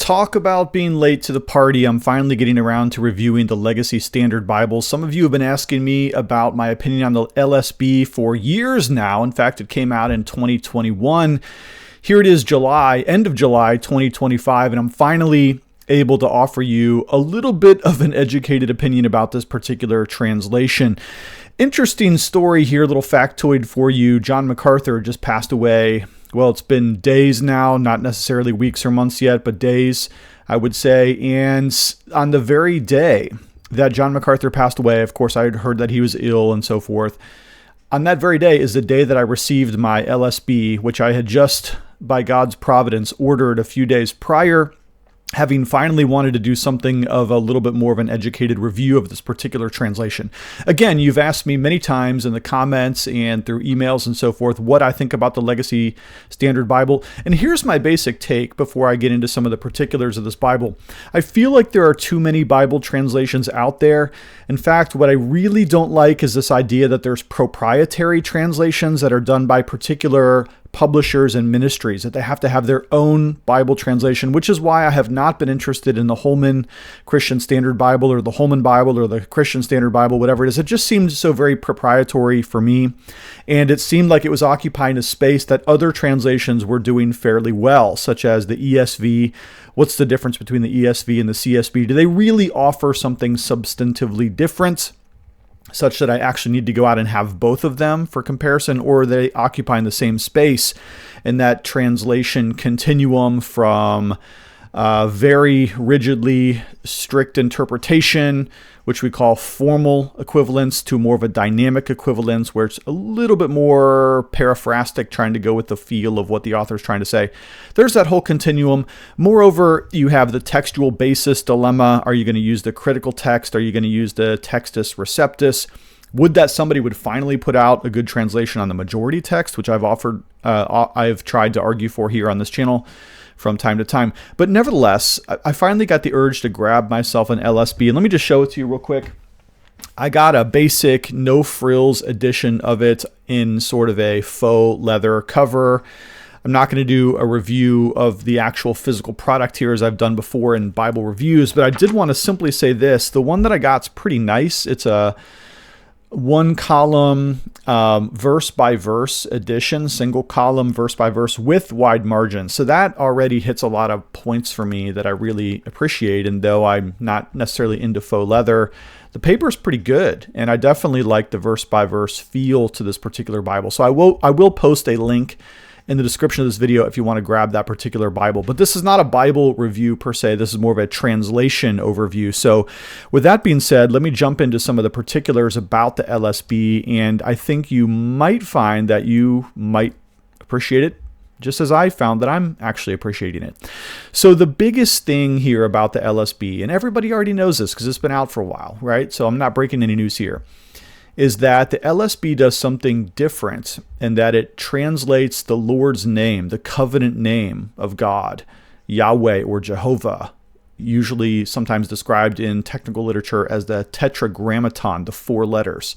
Talk about being late to the party. I'm finally getting around to reviewing the Legacy Standard Bible. Some of you have been asking me about my opinion on the LSB for years now. In fact, it came out in 2021. Here it is end of July 2025, and I'm finally able to offer you a little bit of an educated opinion about this particular translation. Interesting story here, little factoid for you. John MacArthur just passed away. Well, it's been days now, not necessarily weeks or months yet, but days, I would say. And on the very day that John MacArthur passed away, of course, I had heard that he was ill and so forth. On that very day is the day that I received my LSB, which I had just, by God's providence, ordered a few days prior, having finally wanted to do something of a little bit more of an educated review of this particular translation. Again, you've asked me many times in the comments and through emails and so forth what I think about the Legacy Standard Bible. And here's my basic take before I get into some of the particulars of this Bible. I feel like there are too many Bible translations out there. In fact, what I really don't like is this idea that there's proprietary translations that are done by particular publishers and ministries, that they have to have their own Bible translation, which is why I have not been interested in the Holman Christian Standard Bible or the Holman Bible or the Christian Standard Bible, whatever it is. It just seemed so very proprietary for me, and it seemed like it was occupying a space that other translations were doing fairly well, such as the ESV. What's the difference between the ESV and the CSB? Do they really offer something substantively different, such that I actually need to go out and have both of them for comparison, or are they occupying the same space in that translation continuum from very rigidly strict interpretation, which we call formal equivalence, to more of a dynamic equivalence where it's a little bit more paraphrastic, trying to go with the feel of what the author is trying to say. There's that whole continuum. Moreover, you have the textual basis dilemma. Are you going to use the critical text? Are you going to use the textus receptus? Would that somebody would finally put out a good translation on the majority text, which I've tried to argue for here on this channel from time to time. But nevertheless, I finally got the urge to grab myself an LSB. And let me just show it to you real quick. I got a basic no frills edition of it in sort of a faux leather cover. I'm not going to do a review of the actual physical product here as I've done before in Bible reviews, but I did want to simply say this. The one that I got's pretty nice. It's a one column verse by verse edition, single column verse by verse with wide margins. So that already hits a lot of points for me that I really appreciate. And though I'm not necessarily into faux leather, the paper is pretty good. And I definitely like the verse by verse feel to this particular Bible. So I will post a link in the description of this video if you want to grab that particular Bible. But this is not a Bible review per se. This is more of a translation overview. So with that being said, let me jump into some of the particulars about the LSB, and I think you might find that you might appreciate it just as I found that I'm actually appreciating it. So the biggest thing here about the LSB, and everybody already knows this because it's been out for a while, right? So I'm not breaking any news here, is that the LSB does something different in that it translates the Lord's name, the covenant name of God, Yahweh or Jehovah, usually sometimes described in technical literature as the tetragrammaton, the 4 letters.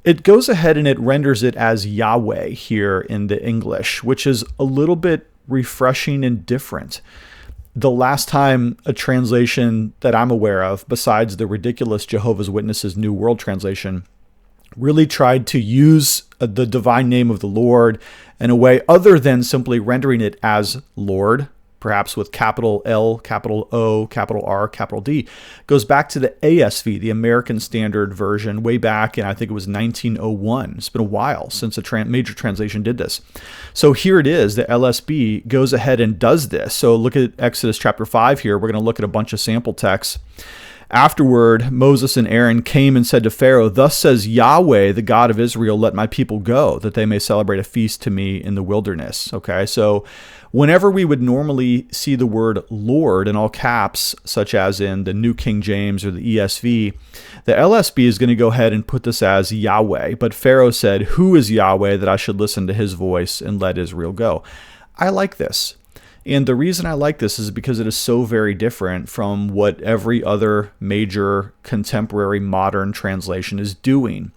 It goes ahead and it renders it as Yahweh here in the English, which is a little bit refreshing and different. The last time a translation that I'm aware of, besides the ridiculous Jehovah's Witnesses New World Translation, really tried to use the divine name of the Lord in a way other than simply rendering it as Lord, perhaps with capital L, capital O, capital R, capital D, goes back to the ASV, the American Standard Version, way back in, I think it was 1901. It's been a while since a major translation did this. So here it is, the LSB goes ahead and does this. So look at Exodus chapter 5 here. We're going to look at a bunch of sample texts. Afterward, Moses and Aaron came and said to Pharaoh, "Thus says Yahweh, the God of Israel, let my people go, that they may celebrate a feast to me in the wilderness." Okay, so whenever we would normally see the word Lord in all caps, such as in the New King James or the ESV, the LSB is going to go ahead and put this as Yahweh. But Pharaoh said, "Who is Yahweh that I should listen to his voice and let Israel go?" I like this. And the reason I like this is because it is so very different from what every other major contemporary modern translation is doing.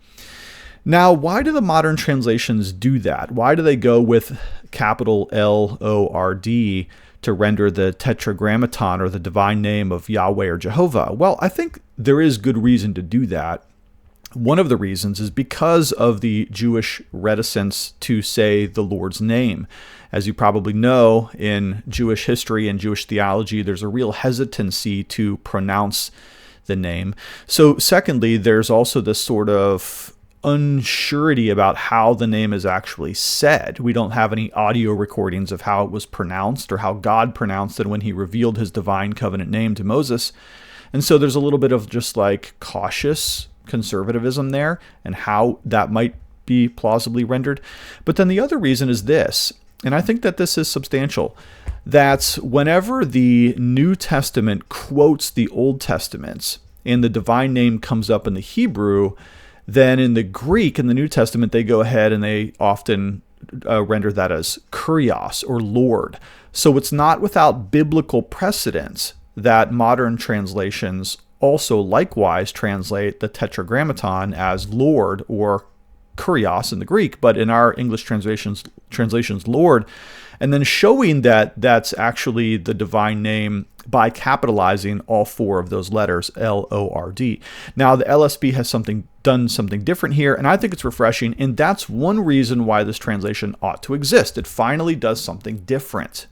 Now, why do the modern translations do that? Why do they go with capital L-O-R-D to render the Tetragrammaton, or the divine name of Yahweh or Jehovah? Well, I think there is good reason to do that. One of the reasons is because of the Jewish reticence to say the Lord's name. As you probably know, in Jewish history and Jewish theology, there's a real hesitancy to pronounce the name. So secondly, there's also this sort of unsurety about how the name is actually said. We don't have any audio recordings of how it was pronounced or how God pronounced it when he revealed his divine covenant name to Moses. And so there's a little bit of just like cautious conservatism there and how that might be plausibly rendered. But then the other reason is this, and I think that this is substantial, that whenever the New Testament quotes the Old Testaments and the divine name comes up in the Hebrew, then in the Greek, in the New Testament, they go ahead and they often render that as kurios, or Lord. So it's not without biblical precedence that modern translations also likewise translate the Tetragrammaton as Lord, or kurios in the Greek, but in our English translations Lord, and then showing that that's actually the divine name by capitalizing all four of those letters, L-O-R-D. Now, the LSB has done something different here, and I think it's refreshing, and that's one reason why this translation ought to exist. It finally does something different.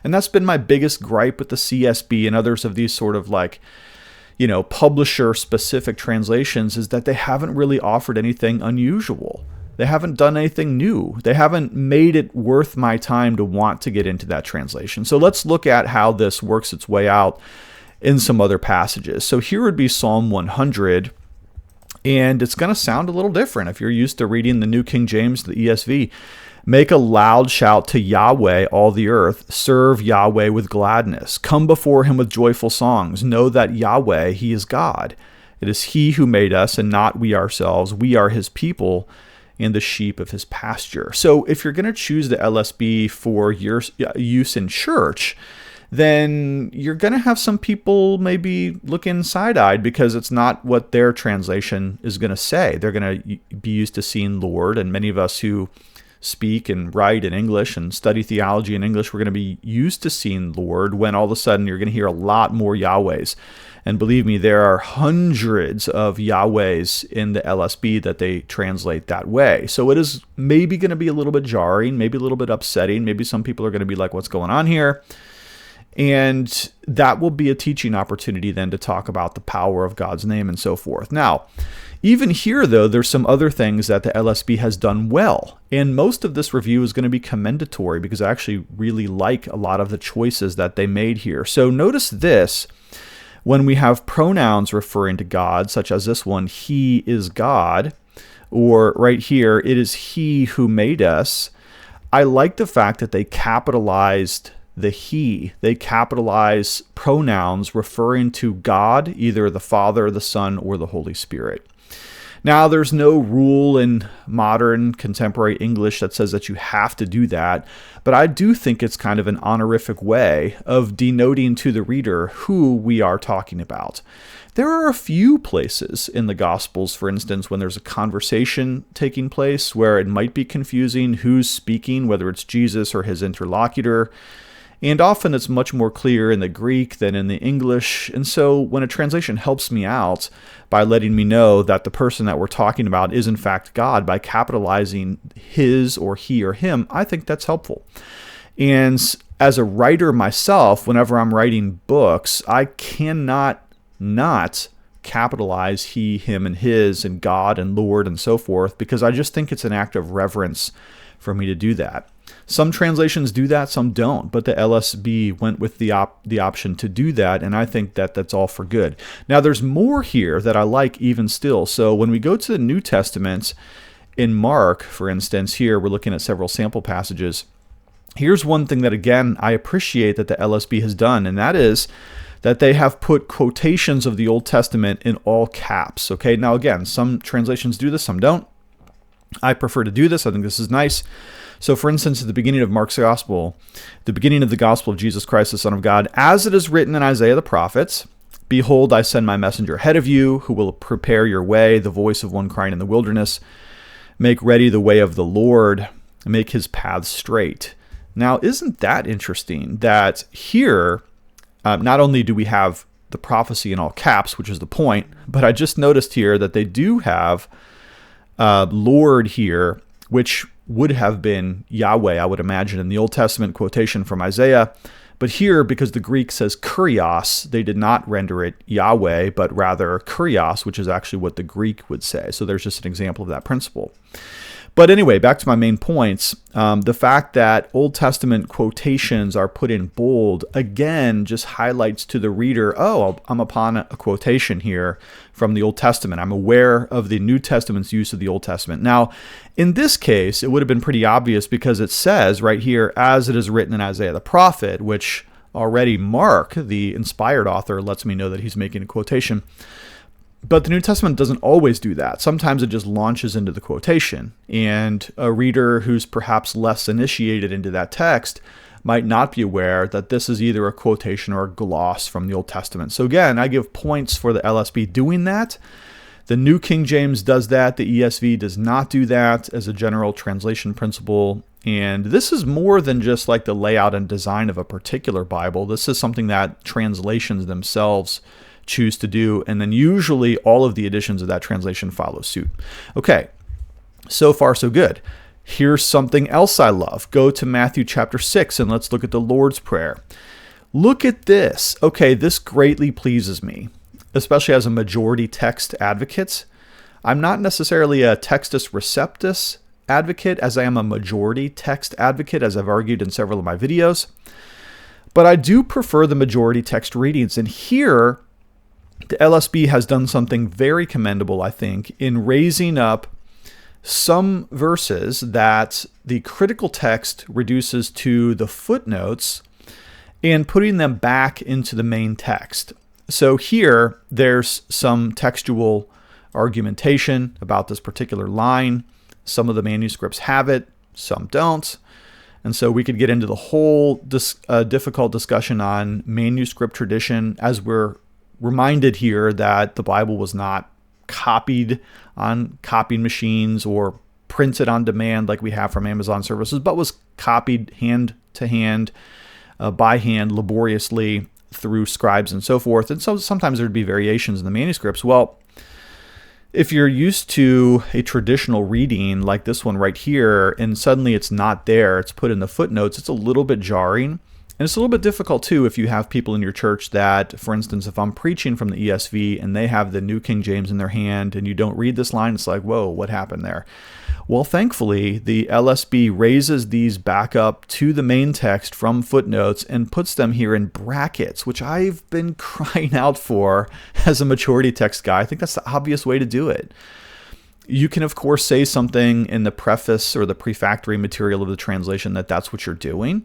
And that's been my biggest gripe with the CSB and others of these sort of like, publisher-specific translations, is that they haven't really offered anything unusual. They haven't done anything new. They haven't made it worth my time to want to get into that translation. So let's look at how this works its way out in some other passages. So here would be Psalm 100, and it's going to sound a little different if you're used to reading the New King James, the ESV. Make a loud shout to Yahweh, all the earth. Serve Yahweh with gladness. Come before him with joyful songs. Know that Yahweh, he is God. It is he who made us and not we ourselves. We are his people and the sheep of his pasture. So if you're going to choose the LSB for your use in church, then you're going to have some people maybe looking side-eyed because it's not what their translation is going to say. They're going to be used to seeing Lord, and many of us who speak and write in English and study theology in English, we're going to be used to seeing Lord, when all of a sudden you're going to hear a lot more Yahwehs. And believe me, there are hundreds of Yahwehs in the LSB that they translate that way. So it is maybe going to be a little bit jarring, maybe a little bit upsetting. Maybe some people are going to be like, what's going on here? And that will be a teaching opportunity then to talk about the power of God's name and so forth. Now, even here, though, there's some other things that the LSB has done well. And most of this review is going to be commendatory because I actually really like a lot of the choices that they made here. So notice this. When we have pronouns referring to God, such as this one, he is God, or right here, it is he who made us, I like the fact that they capitalized the he. They capitalize pronouns referring to God, either the Father, the Son, or the Holy Spirit. Now, there's no rule in modern contemporary English that says that you have to do that, but I do think it's kind of an honorific way of denoting to the reader who we are talking about. There are a few places in the Gospels, for instance, when there's a conversation taking place where it might be confusing who's speaking, whether it's Jesus or his interlocutor. And often it's much more clear in the Greek than in the English. And so when a translation helps me out by letting me know that the person that we're talking about is in fact God by capitalizing his or he or him, I think that's helpful. And as a writer myself, whenever I'm writing books, I cannot not capitalize he, him, and his, and God and Lord and so forth, because I just think it's an act of reverence for me to do that. Some translations do that, some don't, but the LSB went with the option to do that, and I think that that's all for good. Now, there's more here that I like even still. So when we go to the New Testament, in Mark, for instance, here we're looking at several sample passages. Here's one thing that, again, I appreciate that the LSB has done, and that is that they have put quotations of the Old Testament in all caps. Okay, now again, some translations do this, some don't. I prefer to do this. I think this is nice. So, for instance, at the beginning of Mark's Gospel, the beginning of the Gospel of Jesus Christ, the Son of God, as it is written in Isaiah the prophet, behold, I send my messenger ahead of you, who will prepare your way, the voice of one crying in the wilderness. Make ready the way of the Lord, make his paths straight. Now, isn't that interesting that here, not only do we have the prophecy in all caps, which is the point, but I just noticed here that they do have Lord here, which would have been Yahweh, I would imagine, in the Old Testament quotation from Isaiah. But here, because the Greek says kurios, they did not render it Yahweh, but rather kurios, which is actually what the Greek would say. So there's just an example of that principle. But anyway, back to my main points. The fact that Old Testament quotations are put in bold, again, just highlights to the reader, oh, I'm upon a quotation here from the Old Testament. I'm aware of the New Testament's use of the Old Testament. Now, in this case, it would have been pretty obvious because it says right here, as it is written in Isaiah the prophet, which already Mark, the inspired author, lets me know that he's making a quotation. But the New Testament doesn't always do that. Sometimes it just launches into the quotation, and a reader who's perhaps less initiated into that text might not be aware that this is either a quotation or a gloss from the Old Testament. So again, I give points for the LSB doing that. The New King James does that. The ESV does not do that as a general translation principle. And this is more than just like the layout and design of a particular Bible. This is something that translations themselves choose to do, and then usually all of the editions of that translation follow suit. Okay, so far so good. Here's something else I love. Go to Matthew chapter 6 and let's look at the Lord's Prayer. Look at this. Okay, this greatly pleases me, especially as a majority text advocate. I'm not necessarily a textus receptus advocate as I am a majority text advocate, as I've argued in several of my videos, but I do prefer the majority text readings. And here, the LSB has done something very commendable, I think, in raising up some verses that the critical text reduces to the footnotes and putting them back into the main text. So here, there's some textual argumentation about this particular line. Some of the manuscripts have it, some don't. And so we could get into the whole difficult discussion on manuscript tradition, as we're reminded here that the Bible was not copied on copying machines or printed on demand like we have from Amazon services, but was copied hand to hand, by hand, laboriously through scribes and so forth. And so sometimes there'd be variations in the manuscripts. Well, if you're used to a traditional reading like this one right here, and suddenly it's not there, it's put in the footnotes, it's a little bit jarring. And it's a little bit difficult, too, if you have people in your church that, for instance, if I'm preaching from the ESV and they have the New King James in their hand and you don't read this line, it's like, whoa, what happened there? Well, thankfully, the LSB raises these back up to the main text from footnotes and puts them here in brackets, which I've been crying out for as a majority text guy. I think that's the obvious way to do it. You can, of course, say something in the preface or the prefactory material of the translation that that's what you're doing.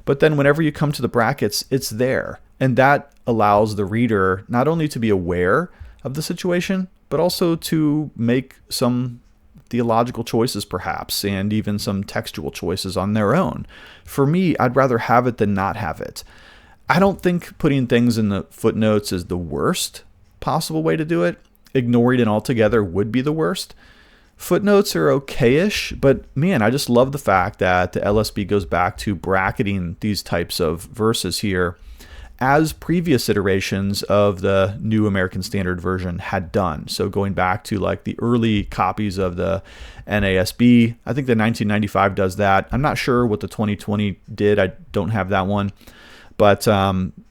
But then whenever you come to the brackets, it's there. And that allows the reader not only to be aware of the situation, but also to make some theological choices perhaps, and even some textual choices on their own. For me, I'd rather have it than not have it. I don't think putting things in the footnotes is the worst possible way to do it. Ignoring it altogether would be the worst. Footnotes are okay-ish, but man, I just love the fact that the LSB goes back to bracketing these types of verses here, as previous iterations of the New American Standard Version had done. So going back to like the early copies of the NASB, I think the 1995 does that. I'm not sure what the 2020 did. I don't have that one. But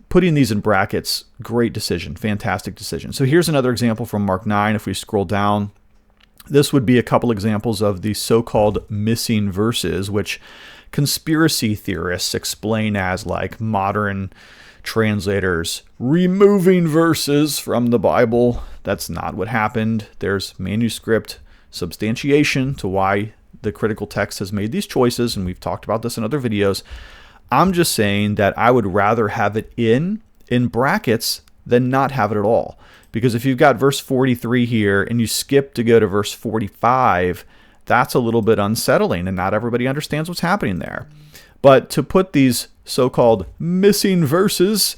putting these in brackets, great decision, fantastic decision. So here's another example from Mark 9. If we scroll down, this would be a couple examples of the so-called missing verses, which conspiracy theorists explain as like modern translators removing verses from the Bible. That's not what happened. There's manuscript substantiation to why the critical text has made these choices, and we've talked about this in other videos. I'm just saying that I would rather have it in brackets than not have it at all. Because if you've got verse 43 here and you skip to go to verse 45, that's a little bit unsettling, and not everybody understands what's happening there. But to put these so-called missing verses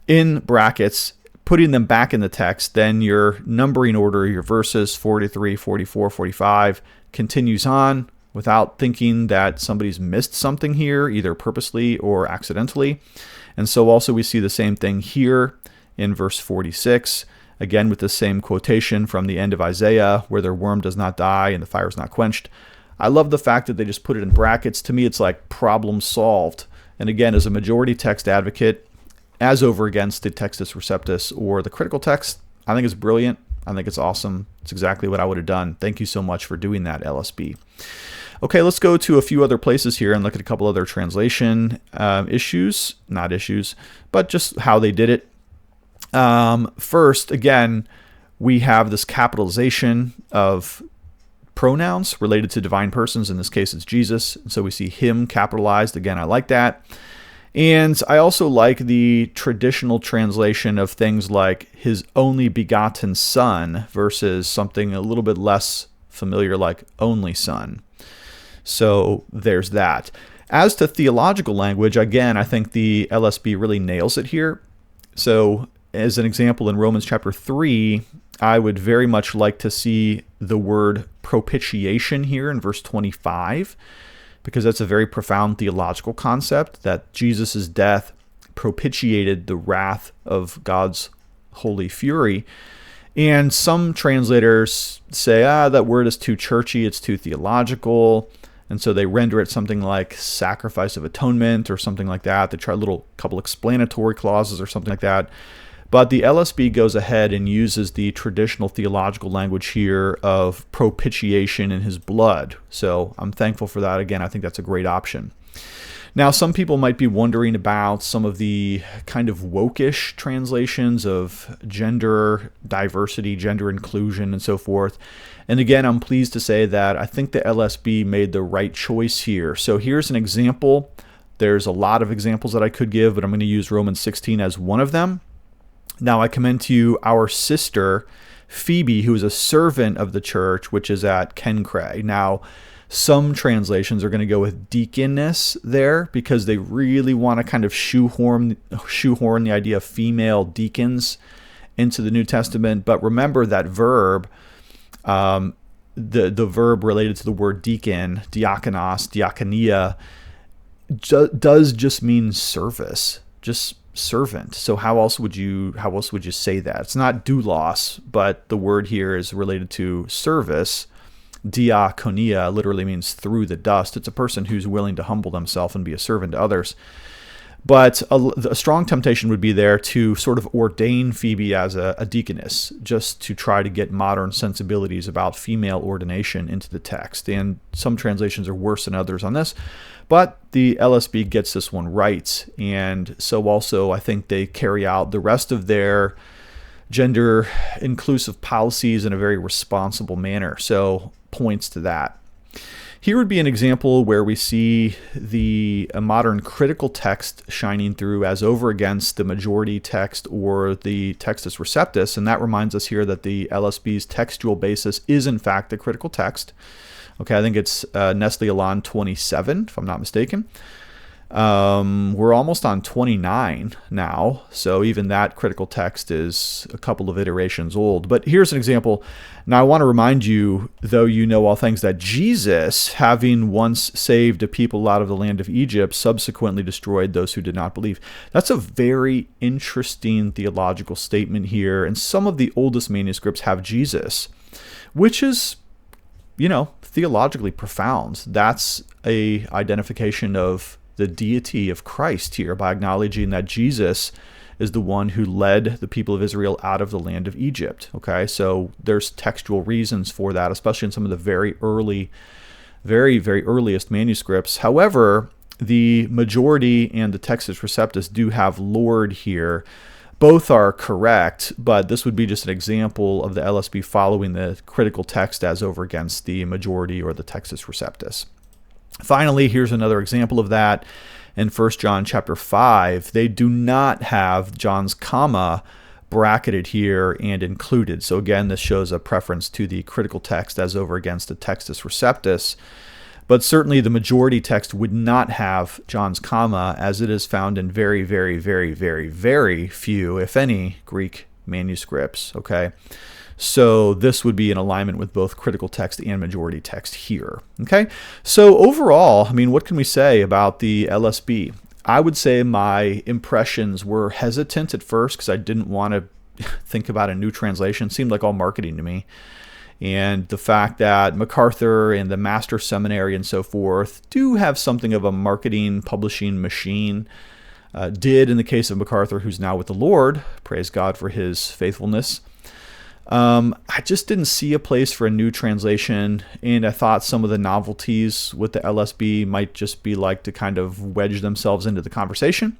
in brackets, putting them back in the text, then your numbering order, your verses 43, 44, 45 continues on without thinking that somebody's missed something here, either purposely or accidentally. And so also we see the same thing here in verse 46, again with the same quotation from the end of Isaiah, where their worm does not die and the fire is not quenched. I love the fact that they just put it in brackets. To me, it's like problem solved. And again, as a majority text advocate, as over against the Textus Receptus or the critical text, I think it's brilliant. I think it's awesome. It's exactly what I would have done. Thank you so much for doing that, LSB. Okay, let's go to a few other places here and look at a couple other translation issues. Not issues, but just how they did it. First, again, we have this capitalization of pronouns related to divine persons. In this case, it's Jesus. So we see him capitalized. Again, I like that. And I also like the traditional translation of things like his only begotten son versus something a little bit less familiar like only son. So there's that. As to theological language, again, I think the LSB really nails it here. So as an example, in Romans chapter 3, I would very much like to see the word propitiation here in verse 25, because that's a very profound theological concept, that Jesus' death propitiated the wrath of God's holy fury. And some translators say, that word is too churchy, it's too theological, and so they render it something like sacrifice of atonement or something like that. They try a little couple explanatory clauses or something like that. But the LSB goes ahead and uses the traditional theological language here of propitiation in his blood. So I'm thankful for that. Again, I think that's a great option. Now, some people might be wondering about some of the kind of woke-ish translations of gender diversity, gender inclusion, and so forth. And again, I'm pleased to say that I think the LSB made the right choice here. So here's an example. There's a lot of examples that I could give, but I'm going to use Romans 16 as one of them. Now I commend to you our sister, Phoebe, who is a servant of the church, which is at Kencray. Now, some translations are going to go with deaconess there because they really want to kind of shoehorn the idea of female deacons into the New Testament. But remember that verb, the verb related to the word deacon, diakonos, diakonia, does just mean service, just servant. So how else would you say that? It's not doulos, but the word here is related to service. Diakonia literally means through the dust. It's a person who's willing to humble themselves and be a servant to others. But a strong temptation would be there to sort of ordain Phoebe as a deaconess, just to try to get modern sensibilities about female ordination into the text. And some translations are worse than others on this, but the LSB gets this one right. And so also I think they carry out the rest of their gender inclusive policies in a very responsible manner. So points to that. Here would be an example where we see a modern critical text shining through as over against the majority text or the Textus Receptus, and that reminds us here that the LSB's textual basis is in fact the critical text. Okay, I think it's Nestle Aland 27, if I'm not mistaken. We're almost on 29 now, so even that critical text is a couple of iterations old. But here's an example. Now I want to remind you, though you know all things, that Jesus, having once saved a people out of the land of Egypt, subsequently destroyed those who did not believe. That's a very interesting theological statement here, and some of the oldest manuscripts have Jesus, which is, theologically profound. That's a identification of the deity of Christ here by acknowledging that Jesus is the one who led the people of Israel out of the land of Egypt. Okay, so there's textual reasons for that, especially in some of the very early, very, very earliest manuscripts. However, the majority and the Textus Receptus do have Lord here. Both are correct, but this would be just an example of the LSB following the critical text as over against the majority or the Textus Receptus. Finally, here's another example of that. In 1 John chapter 5, they do not have John's comma bracketed here and included. So again, this shows a preference to the critical text as over against the Textus Receptus. But certainly the majority text would not have John's comma, as it is found in very, very, very, very, very few, if any, Greek manuscripts, okay? So this would be in alignment with both critical text and majority text here, okay? So overall, I mean, what can we say about the LSB? I would say my impressions were hesitant at first because I didn't want to think about a new translation. It seemed like all marketing to me. And the fact that MacArthur and the Master Seminary and so forth do have something of a marketing publishing machine, did in the case of MacArthur, who's now with the Lord. Praise God for his faithfulness. I just didn't see a place for a new translation, and I thought some of the novelties with the LSB might just be like to kind of wedge themselves into the conversation.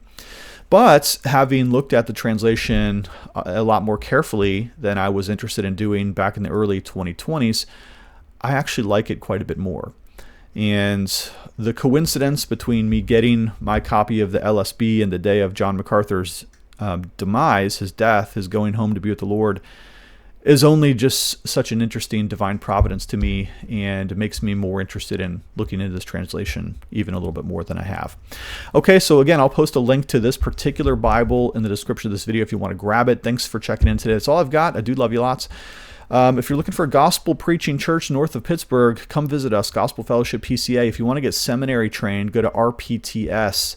But having looked at the translation a lot more carefully than I was interested in doing back in the early 2020s, I actually like it quite a bit more. And the coincidence between me getting my copy of the LSB and the day of John MacArthur's demise, his death, his going home to be with the Lord, is only just such an interesting divine providence to me, and it makes me more interested in looking into this translation even a little bit more than I have. Okay, so again, I'll post a link to this particular Bible in the description of this video if you want to grab it. Thanks for checking in today. That's all I've got. I do love you lots. If you're looking for a gospel preaching church north of Pittsburgh, come visit us, Gospel Fellowship PCA. If you want to get seminary trained, go to RPTS,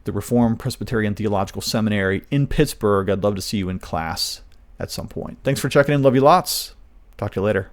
the Reformed Presbyterian Theological Seminary in Pittsburgh. I'd love to see you in class at some point. Thanks for checking in. Love you lots. Talk to you later.